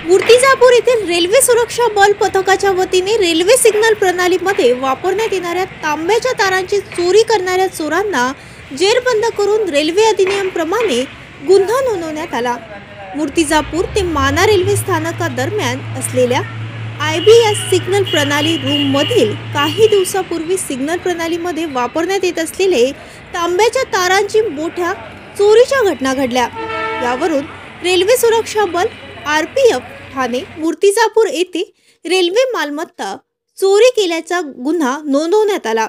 मूर्तिजापूर येथील रेल्वे सुरक्षा बल पथकाच्या वतीने रेल्वे सिग्नल प्रणालीमध्ये वापरण्यात येणाऱ्या तांब्याच्या तारांची चोरी करणाऱ्या चोरांना जेरबंद करून रेल्वे अधिनियमाप्रमाणे गुन्हा नोंदवण्यात आला। मूर्तिजापूर ते माना रेल्वे स्थानकादरम्यान असलेल्या IBS सिग्नल प्रणाली रूम मधील काही दिवसापूर्वी सिग्नल प्रणालीमध्ये वापरण्यात येत असलेले तांब्याच्या तारांची मोठ्या चोरीच्या घटना घडल्या। यावरून रेल्वे सुरक्षा बल RPF ठाणे मूर्तिजापूर येथे रेल्वे मालमत्ता चोरी केल्याचा गुन्हा नोंदवण्यात आला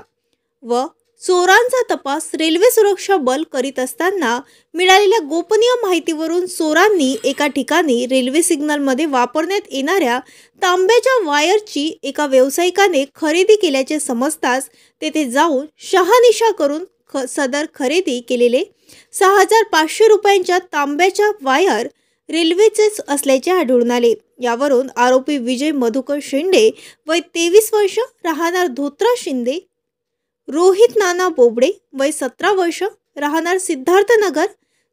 व चोरांचा तपास रेल्वे सुरक्षा बल करीत असताना मिळालेल्या गोपनीय माहितीवरून चोरांनी एका ठिकाणी रेल्वे सिग्नलमध्ये वापरण्यात येणाऱ्या तांब्याच्या वायरची एका व्यावसायिकाने खरेदी केल्याचे समजताच तेथे जाऊन शहानिशा करून सदर खरेदी केलेले 6500 रुपयांच्या तांब्याच्या वायर रेल्वेचेच असल्याचे आढळून आले। यावरून आरोपी विजय मधुकर शिंदे वय 23 वर्ष राहणार धोत्रा शिंदे, रोहित नाना बोबडे वय 17 वर्ष राहणार सिद्धार्थनगर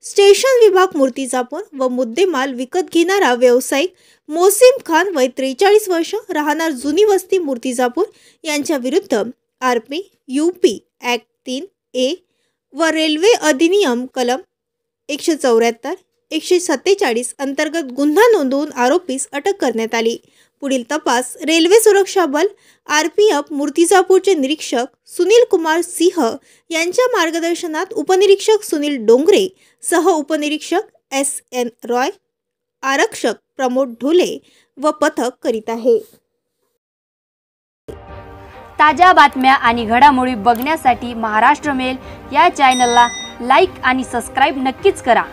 स्टेशन विभाग मूर्तिजापूर व मुद्देमाल विकत घेणारा व्यावसायिक मोसिम खान वय 43 वर्ष राहणार जुनी वस्ती मूर्तिजापूर यांच्या विरुद्ध RP UP ॲक्ट 3A व रेल्वे अधिनियम कलम 174 147 अंतर्गत गुन्हा नोंदवून आरोपीस अटक करण्यात आली। पुढील तपास रेल्वे सुरक्षा बल RPF मूर्तिजापूरचे निरीक्षक सुनील कुमार सिंह यांच्या मार्गदर्शनात उपनिरीक्षक सुनील डोंगरे सह उपनिरीक्षक SN रॉय, आरक्षक प्रमोद ढोले व पथक करीत आहे। ताज्या बातम्या आणि घडामोडी बघण्यासाठी महाराष्ट्र मेल या चॅनलला लाईक आणि सबस्क्राइब नक्कीच करा।